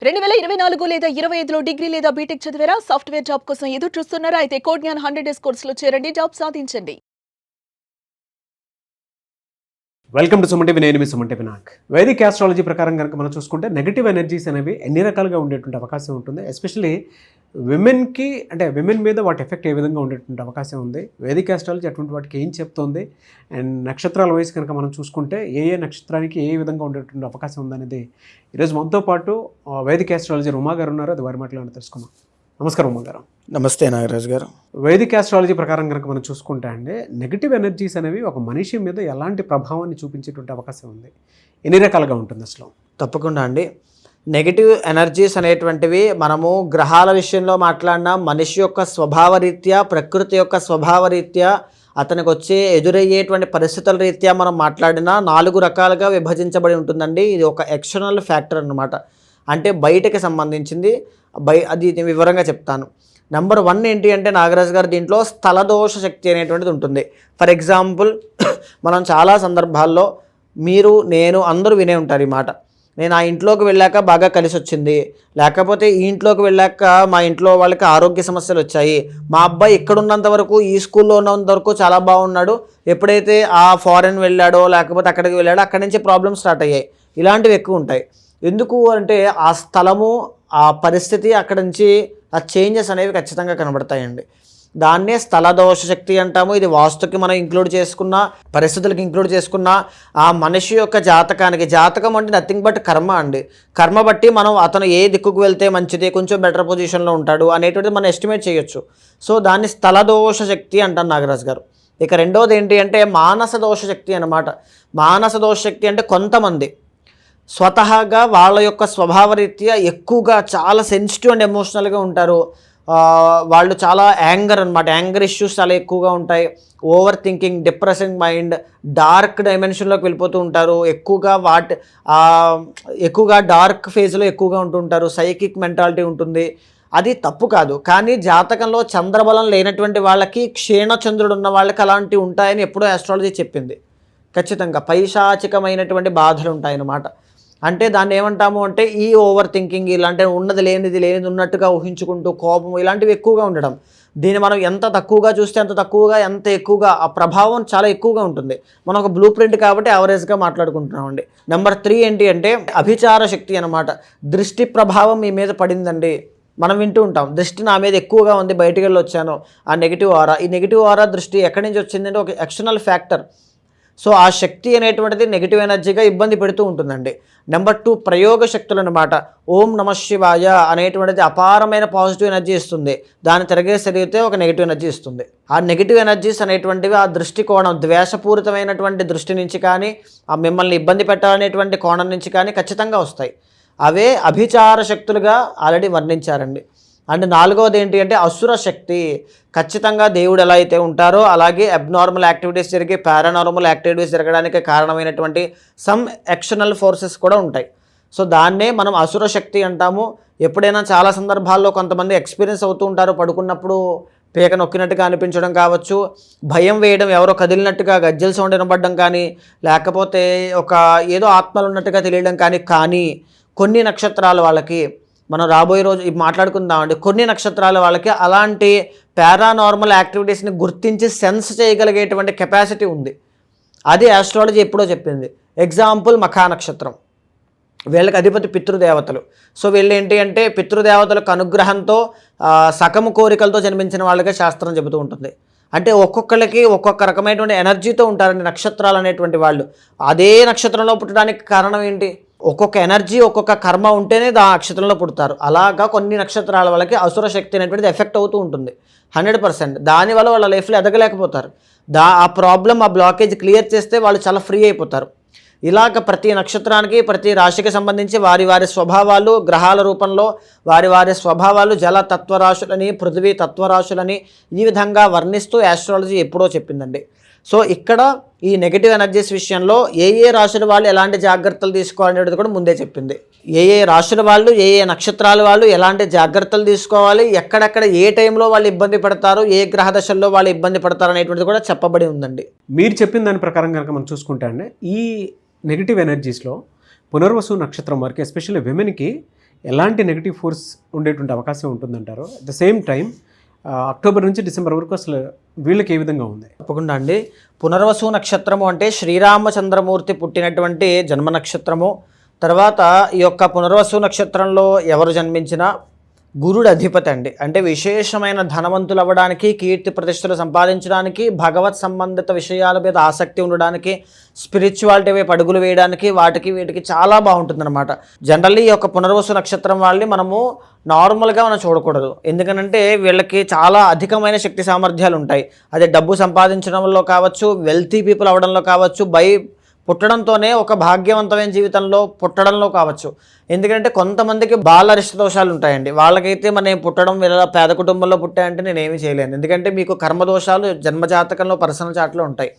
2024 లేదా 25లో డిగ్రీ లేదా బీటెక్ చదివారా? సాఫ్ట్‌వేర్ జాబ్ కోసం ఎదురు చూస్తున్నారా? అయితే కోడ్ జ్ఞాన్ 100 డేస్ కోర్సులో చేరండి, జాబ్ సాధించండి. Welcome to Suman TV. నేను మీ సుమన్ టీవీ నాగ్. వైదిక్ ఆస్ట్రాలజీ ప్రకారం కనుక మనం చూసుకుంటే నెగిటివ్ ఎనర్జీస్ అనేవి ఎన్ని రకాలుగా ఉండేటువంటి అవకాశం ఉంటుంది. ఎస్పెషల్లీ విమెన్కి, అంటే విమెన్ మీద వాటి ఎఫెక్ట్ ఏ విధంగా ఉండేటువంటి అవకాశం ఉంది. వైదిక్ ఆస్ట్రాలజీ అటువంటి వాటికి ఏం చెప్తుంది, అండ్ నక్షత్రాల వయసు కనుక మనం చూసుకుంటే ఏ నక్షత్రానికి ఏ విధంగా ఉండేటువంటి అవకాశం ఉందనేది ఈరోజు మనతో పాటు వైదిక్ ఆస్ట్రాలజీ ఉమా గారు ఉన్నారు. అది వారి మాటలను తెలుసుకుందాం. నమస్కారం ఉమా గారు. నమస్తే నాగరాజు గారు. వైదిక్ ఆస్ట్రాలజీ ప్రకారం కనుక మనం చూసుకుంటే అండి, నెగిటివ్ ఎనర్జీస్ అనేవి ఒక మనిషి మీద ఎలాంటి ప్రభావాన్ని చూపించేటువంటి అవకాశం ఉంది, ఎన్ని రకాలుగా ఉంటుంది అసలు? తప్పకుండా అండి. నెగిటివ్ ఎనర్జీస్ అనేటువంటివి మనము గ్రహాల విషయంలో మాట్లాడినా, మనిషి యొక్క స్వభావరీత్యా, ప్రకృతి యొక్క స్వభావరీత్యా, అతనికి వచ్చే ఎదురయ్యేటువంటి పరిస్థితుల రీత్యా మనం మాట్లాడినా 4 రకాలుగా విభజించబడి ఉంటుందండి. ఇది ఒక ఎక్స్టర్నల్ ఫ్యాక్టర్ అన్నమాట. అంటే బయటకి సంబంధించింది. అది నేను వివరంగా చెప్తాను. నెంబర్ 1 ఏంటి అంటే నాగరాజు గారు, దీంట్లో స్థలదోష శక్తి అనేటువంటిది ఉంటుంది. ఫర్ ఎగ్జాంపుల్, మనం చాలా సందర్భాల్లో మీరు, నేను అందరూ వినే ఉంటారు ఈ మాట. నేను ఆ ఇంట్లోకి వెళ్ళాక బాగా కలిసి వచ్చింది, లేకపోతే ఈ ఇంట్లోకి వెళ్ళాక మా ఇంట్లో వాళ్ళకి ఆరోగ్య సమస్యలు వచ్చాయి, మా అబ్బాయి ఇక్కడున్నంత వరకు, ఈ స్కూల్లో ఉన్నంత వరకు చాలా బాగున్నాడు, ఎప్పుడైతే ఆ ఫారెన్ వెళ్ళాడో లేకపోతే అక్కడికి వెళ్ళాడో అక్కడి నుంచి ప్రాబ్లమ్స్ స్టార్ట్ అయ్యాయి. ఇలాంటివి ఎక్కువ ఉంటాయి. ఎందుకు అంటే ఆ స్థలము, ఆ పరిస్థితి, అక్కడి నుంచి ఆ చేంజెస్ అనేవి ఖచ్చితంగా కనబడతాయండి. దాన్నే స్థలదోష శక్తి అంటాము. ఇది వాస్తుకి మనం ఇంక్లూడ్ చేసుకున్న, పరిస్థితులకు ఇంక్లూడ్ చేసుకున్న, ఆ మనిషి యొక్క జాతకానికి, జాతకం అంటే నథింగ్ బట్ కర్మ అండి. కర్మ బట్టి మనం అతను ఏ దిక్కుకు వెళ్తే మంచిది, కొంచెం బెటర్ పొజిషన్లో ఉంటాడు అనేటువంటిది మనం ఎస్టిమేట్ చేయొచ్చు. సో దాన్ని స్థలదోష శక్తి అంటాను నాగరాజు గారు. ఇక రెండోది ఏంటి అంటే మానస దోష శక్తి అన్నమాట. మానస దోష శక్తి అంటే కొంతమంది స్వతహాగా వాళ్ళ యొక్క స్వభావరీత్యా ఎక్కువగా చాలా సెన్సిటివ్ అండ్ ఎమోషనల్గా ఉంటారు. వాళ్ళు చాలా యాంగర్ అనమాట. యాంగర్ ఇష్యూస్ చాలా ఎక్కువగా ఉంటాయి. Over thinking, depressing mind, dark డైమెన్షన్లోకి వెళ్ళిపోతూ ఉంటారు. ఎక్కువగా డార్క్ ఫేజ్లో ఎక్కువగా ఉంటుంటారు. సైకిక్ మెంటాలిటీ ఉంటుంది. అది తప్పు కాదు, కానీ జాతకంలో చంద్రబలం లేనటువంటి వాళ్ళకి, క్షీణచంద్రుడు ఉన్న వాళ్ళకి అలాంటివి ఉంటాయని ఎప్పుడో ఆస్ట్రాలజీ చెప్పింది. ఖచ్చితంగా పైశాచికమైనటువంటి బాధలు ఉంటాయన్నమాట. అంటే దాన్ని ఏమంటాము అంటే ఈ ఓవర్ థింకింగ్, ఇలాంటి ఉన్నది లేనిది ఉన్నట్టుగా ఊహించుకుంటూ, కోపం, ఇలాంటివి ఎక్కువగా ఉండడం. దీన్ని మనం ఎంత తక్కువగా చూస్తే ఎంత ఎక్కువగా ఆ ప్రభావం చాలా ఎక్కువగా ఉంటుంది. మనం ఒక బ్లూ ప్రింట్ కాబట్టి యావరేజ్గా మాట్లాడుకుంటున్నామండి. నెంబర్ 3 ఏంటి అంటే అభిచార శక్తి అన్నమాట. దృష్టి ప్రభావం మీ మీద పడిందండి. మనం వింటూ ఉంటాం, దృష్టి నా మీద ఎక్కువగా ఉంది, బయటికి వెళ్ళి వచ్చాను. ఆ నెగిటివ్ ఆరా, ఈ నెగిటివ్ ఆరా దృష్టి ఎక్కడి నుంచి వచ్చిందంటే ఒక ఎక్స్టర్నల్ ఫ్యాక్టర్. సో ఆ శక్తి అనేటువంటిది నెగిటివ్ ఎనర్జీగా ఇబ్బంది పెడుతూ ఉంటుందండి. నెంబర్ 2 ప్రయోగ శక్తులు అనమాట. ఓం నమ శివాయ అనేటువంటిది అపారమైన పాజిటివ్ ఎనర్జీ ఇస్తుంది. దాన్ని తిరిగితే ఒక నెగిటివ్ ఎనర్జీ ఇస్తుంది. ఆ నెగిటివ్ ఎనర్జీస్ అనేటువంటివి ఆ దృష్టికోణం, ద్వేషపూరితమైనటువంటి దృష్టి నుంచి కానీ, ఆ మిమ్మల్ని ఇబ్బంది పెట్టాలనేటువంటి కోణం నుంచి కానీ ఖచ్చితంగా వస్తాయి. అవే అభిచార శక్తులుగా ఆల్రెడీ వర్ణించారండి. అండ్ 4వది ఏంటి అంటే అసుర శక్తి. ఖచ్చితంగా దేవుడు ఎలా అయితే ఉంటారో అలాగే అబ్నార్మల్ యాక్టివిటీస్ జరిగి, పారానార్మల్ యాక్టివిటీస్ జరగడానికి కారణమైనటువంటి సమ్ ఎక్స్టర్నల్ ఫోర్సెస్ కూడా ఉంటాయి. సో దాన్నే మనం అసుర శక్తి అంటాము. ఎప్పుడైనా చాలా సందర్భాల్లో కొంతమంది ఎక్స్పీరియన్స్ అవుతూ ఉంటారు. పడుకున్నప్పుడు పీక నొక్కినట్టుగా అనిపించడం కావచ్చు, భయం వేయడం, ఎవరో కదిలినట్టుగా గజ్జల సౌండ్ వినబడడం కానీ, లేకపోతే ఒక ఏదో ఆత్మలు ఉన్నట్టుగా తెలియడం కానీ కొన్ని నక్షత్రాల వాళ్ళకి, మనం రాబోయే రోజు మాట్లాడుకుందామండి, కొన్ని నక్షత్రాల వాళ్ళకి అలాంటి పారానార్మల్ యాక్టివిటీస్ని గుర్తించి సెన్స్ చేయగలిగేటువంటి కెపాసిటీ ఉంది. అది ఆస్ట్రాలజీ ఎప్పుడో చెప్పింది. ఎగ్జాంపుల్ మఖా నక్షత్రం, వీళ్ళకి అధిపతి పితృదేవతలు. సో వీళ్ళు ఏంటి అంటే పితృదేవతలకు అనుగ్రహంతో సకము కోరికలతో జన్మించిన వాళ్ళకే శాస్త్రం చెబుతూ ఉంటుంది. అంటే ఒక్కొక్కరికి ఒక్కొక్క రకమైనటువంటి ఎనర్జీతో ఉంటారండి నక్షత్రాలు అనేటువంటి వాళ్ళు. అదే నక్షత్రంలో పుట్టడానికి కారణం ఏంటి? ఒక్కొక్క ఎనర్జీ, ఒక్కొక్క కర్మ ఉంటేనే ఆ నక్షత్రంలో పుడతారు. అలాగా కొన్ని నక్షత్రాల వాళ్ళకి అసుర శక్తి అనేటువంటిది ఎఫెక్ట్ అవుతూ ఉంటుంది 100%. దానివల్ల వాళ్ళ లైఫ్లో ఎదగలేకపోతారు. ఆ ప్రాబ్లం, ఆ బ్లాకేజ్ క్లియర్ చేస్తే వాళ్ళు చాలా ఫ్రీ అయిపోతారు. ఇలాగ ప్రతి నక్షత్రానికి, ప్రతి రాశికి సంబంధించి వారి స్వభావాలు, గ్రహాల రూపంలో వారి స్వభావాలు, జల తత్వరాశులని, పృథివీ తత్వరాశులని ఈ విధంగా వర్ణిస్తూ ఆస్ట్రాలజీ ఎప్పుడో చెప్పిందండి. సో ఇక్కడ ఈ నెగిటివ్ ఎనర్జీస్ విషయంలో ఏ రాశుల వాళ్ళు ఎలాంటి జాగ్రత్తలు తీసుకోవాలనేది కూడా ముందే చెప్పింది. ఏ రాశుల వాళ్ళు, ఏ నక్షత్రాల వాళ్ళు ఎలాంటి జాగ్రత్తలు తీసుకోవాలి, ఎక్కడెక్కడ ఏ టైంలో వాళ్ళు ఇబ్బంది పడతారు, ఏ గ్రహ దశల్లో వాళ్ళు ఇబ్బంది పడతారు అనేటువంటిది కూడా చెప్పబడి ఉందండి. మీరు చెప్పిన దాని ప్రకారం కనుక మనం చూసుకుంటే అండి, ఈ నెగిటివ్ ఎనర్జీస్లో పునర్వసు నక్షత్రం వరకు, ఎస్పెషల్లీ విమెన్కి ఎలాంటి నెగిటివ్ ఫోర్స్ ఉండేటువంటి అవకాశం ఉంటుందంటారు? At the same time October నుంచి డిసెంబర్ వరకు అసలు వీళ్ళకి ఏ విధంగా ఉంది? తప్పకుండా అండి. పునర్వసు నక్షత్రము అంటే శ్రీరామచంద్రమూర్తి పుట్టినటువంటి జన్మ నక్షత్రము. తర్వాత ఈ యొక్క పునర్వసు నక్షత్రంలో ఎవరు జన్మించినా గురుడు అధిపతి అండి. అంటే విశేషమైన ధనవంతులు అవ్వడానికి, కీర్తి ప్రతిష్టలు సంపాదించడానికి, భగవత్ సంబంధిత విషయాల మీద ఆసక్తి ఉండడానికి, స్పిరిచువాలిటీ వైపు అడుగులు వేయడానికి, వాటికి వీటికి చాలా బాగుంటుందన్నమాట. జనరల్లీ ఈ యొక్క పునర్వసు నక్షత్రం వాళ్ళని మనము నార్మల్గా మనం చూడకూడదు. ఎందుకనంటే వీళ్ళకి చాలా అధికమైన శక్తి సామర్థ్యాలు ఉంటాయి. అదే డబ్బు సంపాదించడంలో కావచ్చు, వెల్తీ పీపుల్ అవ్వడంలో కావచ్చు, పుట్టడంతోనే ఒక భాగ్యవంతమైన జీవితంలో పుట్టడంలో కావచ్చు. ఎందుకంటే కొంతమందికి బాలరిష్ట దోషాలు ఉంటాయండి. వాళ్ళకైతే మనం పుట్టడం వీళ్ళ పేద కుటుంబంలో పుట్టాయంటే నేను ఏమీ చేయలేను. ఎందుకంటే మీకు కర్మదోషాలు జన్మజాతకంలో పర్సనల్ చార్ట్లో ఉంటాయి.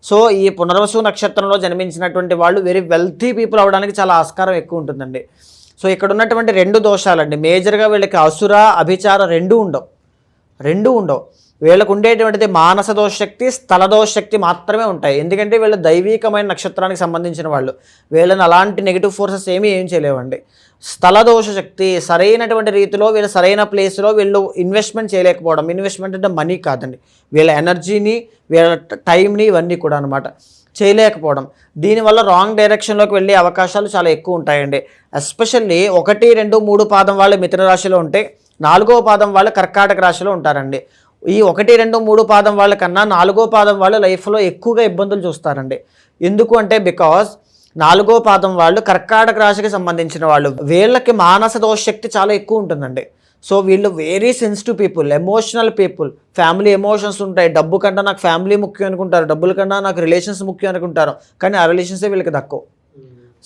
సో ఈ పునర్వసు నక్షత్రంలో జన్మించినటువంటి వాళ్ళు వెరీ వెల్తీ పీపుల్ అవ్వడానికి చాలా ఆస్కారం ఎక్కువ ఉంటుందండి. సో ఇక్కడ ఉన్నటువంటి 2 దోషాలండి. మేజర్గా వీళ్ళకి అసుర, అభిచార రెండూ ఉండవు. వీళ్ళకు ఉండేటువంటిది మానస దోషశక్తి, స్థల దోషశక్తి మాత్రమే ఉంటాయి. ఎందుకంటే వీళ్ళు దైవీకమైన నక్షత్రానికి సంబంధించిన వాళ్ళు. వీళ్ళని అలాంటి నెగిటివ్ ఫోర్సెస్ ఏం చేయలేవండి. స్థల దోష శక్తి సరైనటువంటి రీతిలో వీళ్ళు సరైన ప్లేస్లో వీళ్ళు ఇన్వెస్ట్మెంట్ చేయలేకపోవడం. ఇన్వెస్ట్మెంట్ అంటే మనీ కాదండి, వీళ్ళ ఎనర్జీని, వీళ్ళ టైంని, ఇవన్నీ కూడా అనమాట చేయలేకపోవడం. దీనివల్ల రాంగ్ డైరెక్షన్లోకి వెళ్ళే అవకాశాలు చాలా ఎక్కువ ఉంటాయండి. ఎస్పెషల్లీ 1, 2, 3 పాదం వాళ్ళు మిథున రాశిలో ఉంటే 4వ పాదం వాళ్ళు కర్కాటక రాశిలో ఉంటారండి. ఈ 1, 2, 3 పాదం వాళ్ళకన్నా 4వ పాదం వాళ్ళు లైఫ్లో ఎక్కువగా ఇబ్బందులు చూస్తారండి. ఎందుకు అంటే బికాజ్ 4వ పాదం వాళ్ళు కర్కాటక రాశికి సంబంధించిన వాళ్ళు. వీళ్ళకి మానస దోషశక్తి చాలా ఎక్కువ ఉంటుందండి. సో వీళ్ళు very sensitive people, emotional people. Family emotions ఉంటాయి. డబ్బు కన్నా నాకు ఫ్యామిలీ ముఖ్యం అనుకుంటారు, డబ్బుల కన్నా నాకు రిలేషన్స్ ముఖ్యం అనుకుంటారు. కానీ ఆ రిలేషన్సే వీళ్ళకి తక్కువ.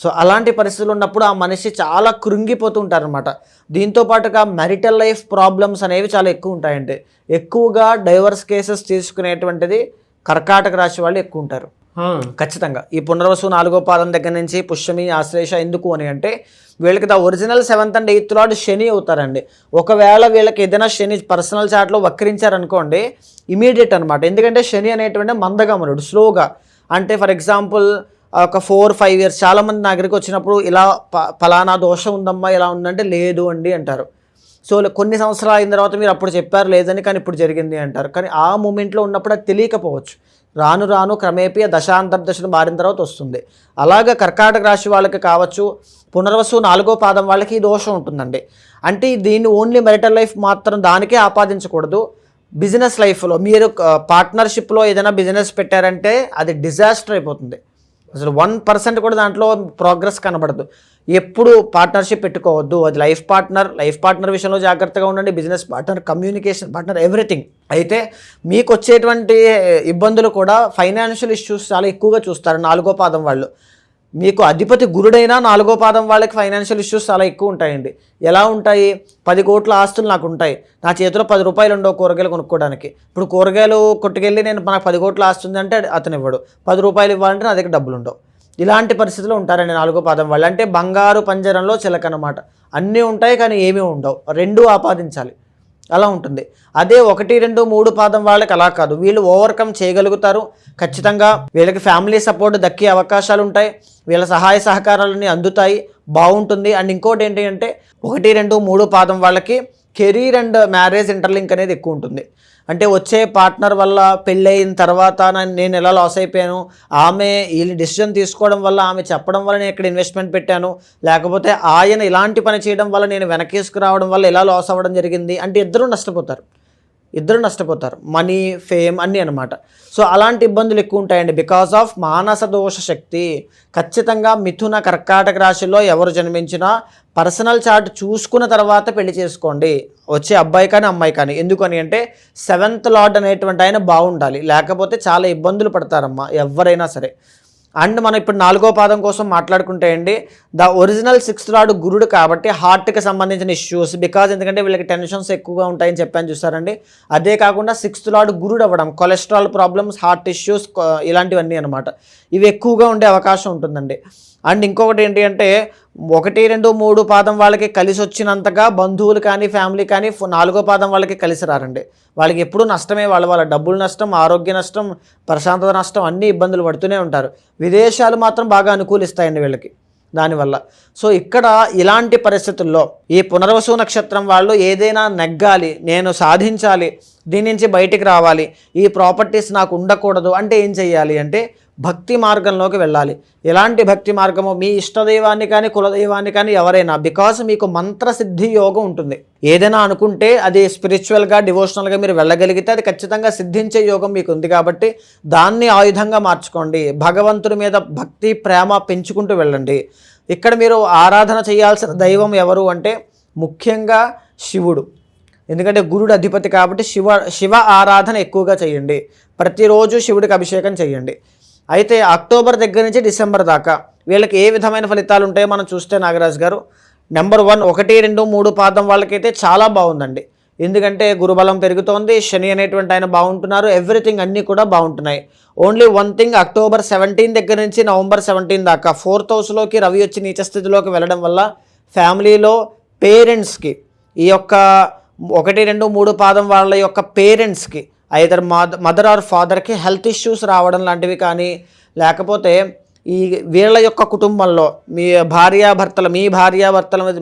సో అలాంటి పరిస్థితులు ఉన్నప్పుడు ఆ మనిషి చాలా కృంగిపోతూ ఉంటారనమాట. దీంతో పాటుగా మ్యారిటల్ లైఫ్ ప్రాబ్లమ్స్ అనేవి చాలా ఎక్కువ ఉంటాయండి. ఎక్కువగా డైవర్స్ కేసెస్ తీసుకునేటువంటిది కర్కాటక రాశి వాళ్ళు ఎక్కువ ఉంటారు ఖచ్చితంగా. ఈ పునర్వసు 4వ పాదం దగ్గర నుంచి పుష్యమి, ఆశ్లేష ఎందుకు అని అంటే వీళ్ళకి the original 7th and 8th lord Shani అవుతారండి. ఒకవేళ వీళ్ళకి ఏదైనా శని పర్సనల్ చార్ట్లో వక్రించారనుకోండి, ఇమీడియట్ అనమాట. ఎందుకంటే శని అనేటువంటి మందగమనుడు, స్లోగా. అంటే ఫర్ ఎగ్జాంపుల్ ఒక 4-5 years చాలామంది నా దగ్గరికి వచ్చినప్పుడు ఇలా ఫలానా దోషం ఉందమ్మా, ఇలా ఉందంటే లేదు అండి అంటారు. సో కొన్ని సంవత్సరాలు అయిన తర్వాత మీరు అప్పుడు చెప్పారు లేదని, కానీ ఇప్పుడు జరిగింది అంటారు. కానీ ఆ మూమెంట్లో ఉన్నప్పుడు అది తెలియకపోవచ్చు. రాను రాను క్రమేపీ దశాంతర్దశలు మారిన తర్వాత వస్తుంది. అలాగే కర్కాటక రాశి వాళ్ళకి కావచ్చు, పునర్వసు 4వ పాదం వాళ్ళకి ఈ దోషం ఉంటుందండి. అంటే దీన్ని ఓన్లీ మ్యారిటల్ లైఫ్ మాత్రం దానికే ఆపాదించకూడదు. బిజినెస్ లైఫ్లో మీరు పార్ట్నర్షిప్లో ఏదైనా బిజినెస్ పెట్టారంటే అది డిజాస్టర్ అయిపోతుంది. అసలు 1% కూడా దాంట్లో ప్రోగ్రెస్ కనబడదు. ఎప్పుడు పార్ట్నర్షిప్ పెట్టుకోవద్దు. అది లైఫ్ పార్ట్నర్ విషయంలో జాగ్రత్తగా ఉండండి, business partner, communication partner, everything. అయితే మీకు వచ్చేటువంటి ఇబ్బందులు కూడా ఫైనాన్షియల్ ఇష్యూస్ చాలా ఎక్కువగా చూస్తారు 4వ పాదం వాళ్ళు. మీకు అధిపతి గురుడైనా 4వ పాదం వాళ్ళకి ఫైనాన్షియల్ ఇష్యూస్ చాలా ఎక్కువ ఉంటాయండి. ఎలా ఉంటాయి? 10 కోట్ల ఆస్తులు నాకు ఉంటాయి, నా చేతిలో 10 రూపాయలు ఉండవు కూరగాయలు కొనుక్కోవడానికి. ఇప్పుడు కూరగాయలు కొట్టుకెళ్ళి నేను నాకు 10 కోట్ల ఆస్తి ఉందంటే అతను ఇవ్వడు. 10 రూపాయలు ఇవ్వాలంటే నా దగ్గర డబ్బులు ఉండవు. ఇలాంటి పరిస్థితులు ఉంటారండి 4వ పాదం వాళ్ళు. అంటే బంగారు పంజరంలో చిలక అన్నమాట. అన్నీ ఉంటాయి కానీ ఏమీ ఉండవు, రెండూ ఆపాదించాలి, అలా ఉంటుంది. అదే 1, 2, 3 పాదం వాళ్ళకి అలా కాదు. వీళ్ళు ఓవర్కమ్ చేయగలుగుతారు ఖచ్చితంగా. వీళ్ళకి ఫ్యామిలీ సపోర్ట్ దక్కే అవకాశాలు ఉంటాయి, వీళ్ళ సహాయ సహకారాలన్నీ అందుతాయి, బాగుంటుంది. అండ్ ఇంకోటి ఏంటి అంటే 1, 2, 3 పాదం వాళ్ళకి కెరీర్ అండ్ మ్యారేజ్ ఇంటర్లింక్ అనేది ఎక్కువ ఉంటుంది. అంటే వచ్చే పార్ట్నర్ వల్ల పెళ్ళయిన తర్వాత నేను ఎలా లాస్ అయిపోయాను, ఆమె వీళ్ళు డెసిషన్ తీసుకోవడం వల్ల, ఆమె చెప్పడం వల్ల నేను ఇక్కడ ఇన్వెస్ట్మెంట్ పెట్టాను, లేకపోతే ఆయన ఇలాంటి పని చేయడం వల్ల నేను వెనకేసుకురావడం వల్ల ఎలా లాస్ అవ్వడం జరిగింది అంటే ఇద్దరు నష్టపోతారు. మనీ, ఫేమ్ అన్నీ అనమాట. సో అలాంటి ఇబ్బందులు ఎక్కువ ఉంటాయండి బికాస్ ఆఫ్ మానస దోష శక్తి. ఖచ్చితంగా మిథున, కర్కాటక రాశిలో ఎవరు జన్మించినా పర్సనల్ చార్ట్ చూసుకున్న తర్వాత పెళ్లి చేసుకోండి, వచ్చే అబ్బాయి కానీ అమ్మాయి కానీ. ఎందుకని అంటే 7th లార్డ్ అనేటువంటి ఆయన బాగుండాలి, లేకపోతే చాలా ఇబ్బందులు పడతారమ్మా ఎవరైనా సరే. అండ్ మనం ఇప్పుడు 4వ పాదం కోసం మాట్లాడుకుంటే అండి, ద ఒరిజినల్ 6th లార్డ్ గురుడు కాబట్టి హార్ట్కి సంబంధించిన ఇష్యూస్, బికాజ్ ఎందుకంటే వీళ్ళకి టెన్షన్స్ ఎక్కువగా ఉంటాయని చెప్పాను చూసారండి. అదే కాకుండా 6th లార్డ్ గురుడు అవ్వడం, కొలెస్ట్రాల్ ప్రాబ్లమ్స్, హార్ట్ ఇష్యూస్, ఇలాంటివన్నీ అనమాట. ఇవి ఎక్కువగా ఉండే అవకాశం ఉంటుందండి. అండ్ ఇంకొకటి ఏంటి అంటే 1, 2, 3 పాదం వాళ్ళకి కలిసి వచ్చినంతగా బంధువులు కానీ ఫ్యామిలీ కానీ 4వ పాదం వాళ్ళకి కలిసి రారండి. వాళ్ళకి ఎప్పుడూ నష్టమే, వాళ్ళ డబ్బులు నష్టం, ఆరోగ్య నష్టం, ప్రశాంతత నష్టం, అన్ని ఇబ్బందులు పడుతూనే ఉంటారు. విదేశాలు మాత్రం బాగా అనుకూలిస్తాయండి వీళ్ళకి. దానివల్ల. సో ఇక్కడ ఇలాంటి పరిస్థితుల్లో ఈ పునర్వసు నక్షత్రం వాళ్ళు ఏదైనా నెగ్గాలి, నేను సాధించాలి, దీని నుంచి బయటికి రావాలి, ఈ ప్రాపర్టీస్ నాకు ఉండకూడదు అంటే ఏం చెయ్యాలి అంటే భక్తి మార్గంలోకి వెళ్ళాలి. ఎలాంటి భక్తి మార్గము? మీ ఇష్టదైవాన్ని కానీ కులదైవాన్ని కానీ ఎవరైనా, బికాస్ మీకు మంత్రసిద్ధి యోగం ఉంటుంది. ఏదైనా అనుకుంటే అది స్పిరిచువల్గా డివోషనల్గా మీరు వెళ్ళగలిగితే అది ఖచ్చితంగా సిద్ధించే యోగం మీకు ఉంది. కాబట్టి దాన్ని ఆయుధంగా మార్చుకోండి. భగవంతుడి మీద భక్తి ప్రేమ పెంచుకుంటూ వెళ్ళండి. ఇక్కడ మీరు ఆరాధన చేయాల్సిన దైవం ఎవరు అంటే ముఖ్యంగా శివుడు. ఎందుకంటే గురుడు అధిపతి కాబట్టి శివ ఆరాధన ఎక్కువగా చేయండి. ప్రతిరోజు శివుడికి అభిషేకం చేయండి. అయితే అక్టోబర్ దగ్గర నుంచి డిసెంబర్ దాకా వీళ్ళకి ఏ విధమైన ఫలితాలు ఉంటాయో మనం చూస్తే నాగరాజు గారు, నెంబర్ 1 1, 2, 3 పాదం వాళ్ళకైతే చాలా బాగుందండి. ఎందుకంటే గురుబలం పెరుగుతోంది, శని అనేటువంటి ఆయన బాగుంటున్నారు, ఎవ్రీథింగ్ అన్నీ కూడా బాగుంటున్నాయి. ఓన్లీ వన్ థింగ్, అక్టోబర్ 17 దగ్గర నుంచి నవంబర్ 17 దాకా 4th హౌస్లోకి రవి వచ్చి నీచ స్థితిలోకి వెళ్ళడం వల్ల ఫ్యామిలీలో పేరెంట్స్కి, ఈ యొక్క 1, 2, 3 పాదం వాళ్ళ యొక్క పేరెంట్స్కి ఐదర్ మదర్ ఆర్ ఫాదర్కి హెల్త్ ఇష్యూస్ రావడం లాంటివి కానీ, లేకపోతే ఈ వీళ్ళ యొక్క కుటుంబంలో మీ భార్యాభర్తల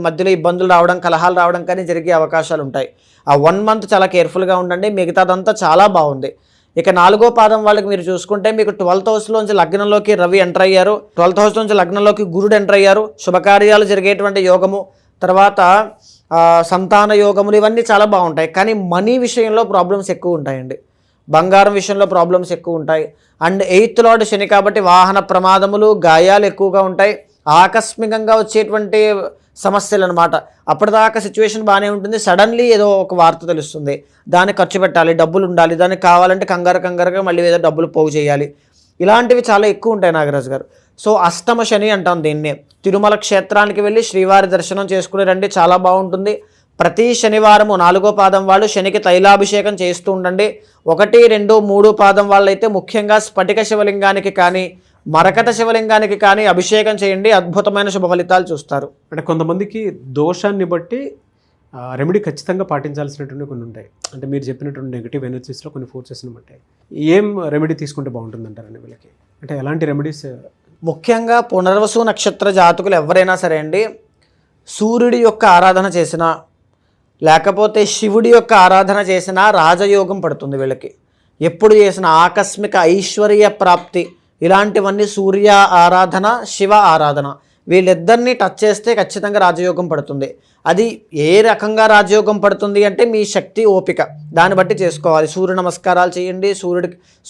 మధ్యలో ఇబ్బందులు రావడం, కలహాలు రావడం కానీ జరిగే అవకాశాలు ఉంటాయి. ఆ 1 month చాలా కేర్ఫుల్గా ఉండండి. మిగతాదంతా చాలా బాగుంది. ఇక 4వ పాదం వాళ్ళకి మీరు చూసుకుంటే మీకు 12th హౌస్లోంచి లగ్నంలోకి రవి ఎంటర్ అయ్యారు, 12th హౌస్ నుంచి లగ్నంలోకి గురుడు ఎంటర్ అయ్యారు. శుభకార్యాలు జరిగేటువంటి యోగము, తర్వాత సంతాన యోగములు ఇవన్నీ చాలా బాగుంటాయి. కానీ మనీ విషయంలో ప్రాబ్లమ్స్ ఎక్కువ ఉంటాయండి. బంగారం విషయంలో ప్రాబ్లమ్స్ ఎక్కువ ఉంటాయి. అండ్ 8th లార్డ్ శని కాబట్టి వాహన ప్రమాదములు, గాయాలు ఎక్కువగా ఉంటాయి. ఆకస్మికంగా వచ్చేటువంటి సమస్యలు అనమాట. అప్పటిదాకా సిచ్యువేషన్ బాగానే ఉంటుంది, సడన్లీ ఏదో ఒక వార్త తెలుస్తుంది, దాన్ని ఖర్చు పెట్టాలి, డబ్బులు ఉండాలి, దానికి కావాలంటే కంగారుగా మళ్ళీ ఏదో డబ్బులు పోగు చేయాలి. ఇలాంటివి చాలా ఎక్కువ ఉంటాయి నాగరాజు గారు. సో అష్టమ శని అంటాం దీన్ని. తిరుమల క్షేత్రానికి వెళ్ళి శ్రీవారి దర్శనం చేసుకుని రండి, చాలా బాగుంటుంది. ప్రతి శనివారము 4వ పాదం వాళ్ళు శనికి తైలాభిషేకం చేస్తూ ఉండండి. 1, 2, 3 పాదం వాళ్ళైతే ముఖ్యంగా స్ఫటిక శివలింగానికి కానీ మరకత శివలింగానికి కానీ అభిషేకం చేయండి, అద్భుతమైన శుభ ఫలితాలు చూస్తారు. అంటే కొంతమందికి దోషాన్ని బట్టి రెమెడీ ఖచ్చితంగా పాటించాల్సినటువంటి కొన్ని ఉంటాయి. అంటే మీరు చెప్పినటువంటి నెగిటివ్ ఎనర్జీస్లో కొన్ని ఫోర్సెస్ని బట్టి ఏం రెమెడీ తీసుకుంటే బాగుంటుంది అంటారండి వీళ్ళకి? అంటే ఎలాంటి రెమెడీస్? ముఖ్యంగా పునర్వసు నక్షత్ర జాతకులు ఎవరైనా సరే అండి, సూర్యుడి యొక్క ఆరాధన చేసినా లేకపోతే శివుడి యొక్క ఆరాధన చేసినా రాజయోగం పడుతుంది వీళ్ళకి. ఎప్పుడు చేసిన ఆకస్మిక ఐశ్వర్య ప్రాప్తి, ఇలాంటివన్నీ సూర్య ఆరాధన, శివ ఆరాధన వీళ్ళిద్దరినీ టచ్ చేస్తే ఖచ్చితంగా రాజయోగం పడుతుంది. అది ఏ రకంగా రాజయోగం పడుతుంది అంటే మీ శక్తి, ఓపిక దాన్ని బట్టి చేసుకోవాలి. సూర్య నమస్కారాలు చేయండి.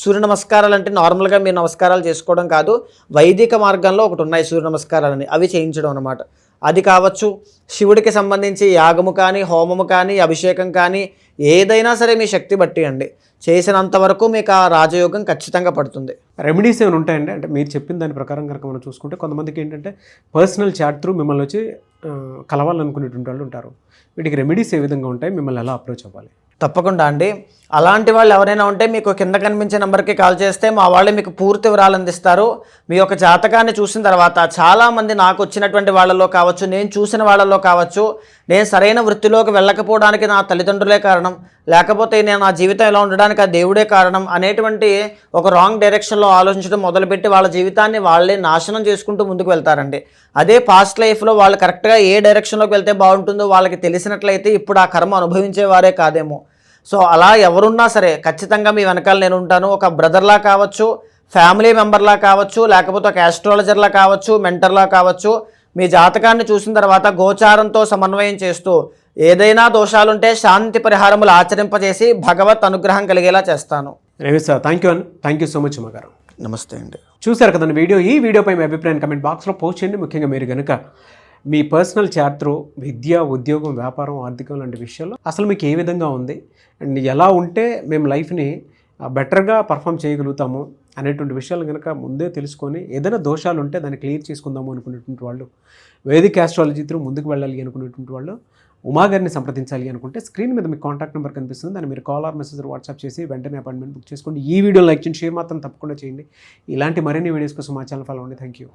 సూర్య నమస్కారాలు అంటే నార్మల్గా మీరు నమస్కారాలు చేసుకోవడం కాదు, వైదిక మార్గంలో ఒకటి ఉన్నాయి సూర్య నమస్కారాలని, అవి చేయించడం అనమాట. అది కావచ్చు. శివుడికి సంబంధించి యాగము కానీ, హోమము కానీ, అభిషేకం కానీ ఏదైనా సరే మీ శక్తి బట్టి అండి, చేసినంత వరకు మీకు ఆ రాజయోగం ఖచ్చితంగా పడుతుంది. రెమెడీస్ ఏమైనా ఉంటాయండి? అంటే మీరు చెప్పిన దాని ప్రకారం కనుక మనం చూసుకుంటే కొంతమందికి ఏంటంటే పర్సనల్ చాట్ త్రూ మిమ్మల్ని వచ్చి కలవాలనుకునేటువంటి వాళ్ళు ఉంటారు. వీటికి రెమెడీస్ ఏ విధంగా ఉంటాయి? మిమ్మల్ని ఎలా అప్రోచ్ అవ్వాలి? తప్పకుండా అండి. అలాంటి వాళ్ళు ఎవరైనా ఉంటే మీకు కింద కనిపించే నెంబర్కి కాల్ చేస్తే మా వాళ్ళు మీకు పూర్తి వివరాలు అందిస్తారు. మీ యొక్క జాతకాన్ని చూసిన తర్వాత చాలామంది నాకు వచ్చినటువంటి వాళ్ళలో కావచ్చు, నేను చూసిన వాళ్ళలో కావచ్చు, నేను సరైన వృత్తిలోకి వెళ్ళకపోవడానికి నా తల్లిదండ్రులే కారణం, లేకపోతే నేను నా జీవితం ఎలా ఉండడానికి ఆ దేవుడే కారణం అనేటువంటి ఒక రాంగ్ డైరెక్షన్లో ఆలోచించడం మొదలుపెట్టి వాళ్ళ జీవితాన్ని వాళ్ళే నాశనం చేసుకుంటూ ముందుకు వెళ్తారండి. అదే పాస్ట్ లైఫ్లో వాళ్ళు కరెక్ట్గా ఏ డైరెక్షన్లోకి వెళ్తే బాగుంటుందో వాళ్ళకి తెలిసినట్లయితే ఇప్పుడు ఆ కర్మ అనుభవించేవారే కాదేమో. సో అలా ఎవరున్నా సరే ఖచ్చితంగా మీ వెనకాల నేను ఉంటాను. ఒక బ్రదర్లా కావచ్చు, ఫ్యామిలీ మెంబర్లా కావచ్చు, లేకపోతే ఒక ఆస్ట్రాలజర్లా కావచ్చు, మెంటర్లా కావచ్చు. మీ జాతకాన్ని చూసిన తర్వాత గోచారంతో సమన్వయం చేస్తూ ఏదైనా దోషాలుంటే శాంతి పరిహారములు ఆచరింపజేసి భగవత్ అనుగ్రహం కలిగేలా చేస్తాను. Ravi sir, thank you so much Uma గారు. నమస్తే అండి. చూసారు కదండి వీడియో. ఈ వీడియోపై మీ అభిప్రాయం కమెంట్ బాక్స్లో పోస్ట్ చేయండి. ముఖ్యంగా మీరు కనుక మీ పర్సనల్ చార్ట్ త్రూ విద్య, ఉద్యోగం, వ్యాపారం, ఆర్థికం లాంటి విషయాల్లో అసలు మీకు ఏ విధంగా ఉంది అండ్ ఎలా ఉంటే మేము లైఫ్ని బెటర్గా పర్ఫామ్ చేయగలుగుతాము అనేటువంటి విషయాలు కనుక ముందే తెలుసుకొని ఏదైనా దోషాలు ఉంటే దాన్ని క్లియర్ చేసుకుందాము అనుకునేటువంటి వాళ్ళు, వేదిక్ ఆస్ట్రాలజీ త్రూ ముందుకు వెళ్ళాలి అనుకునేటువంటి వాళ్ళు ఉమా గారిని సంప్రదించాలి అనుకుంటే స్క్రీన్ మీద మీకు కాంటాక్ట్ నెంబర్ కనిపిస్తుంది. దాన్ని మీరు కాల్ ఆర్ మెసేజ్ వాట్సాప్ చేసి వెంటనే అపాయింట్మెంట్ బుక్ చేసుకోండి. ఈ వీడియో లైక్ చేయండి, షేర్ మాత్రం తప్పకుండా చేయండి. ఇలాంటి మరిన్ని వీడియోస్ కోసం మా ఛానల్ ఫాలో అవ్వండి. Thank you.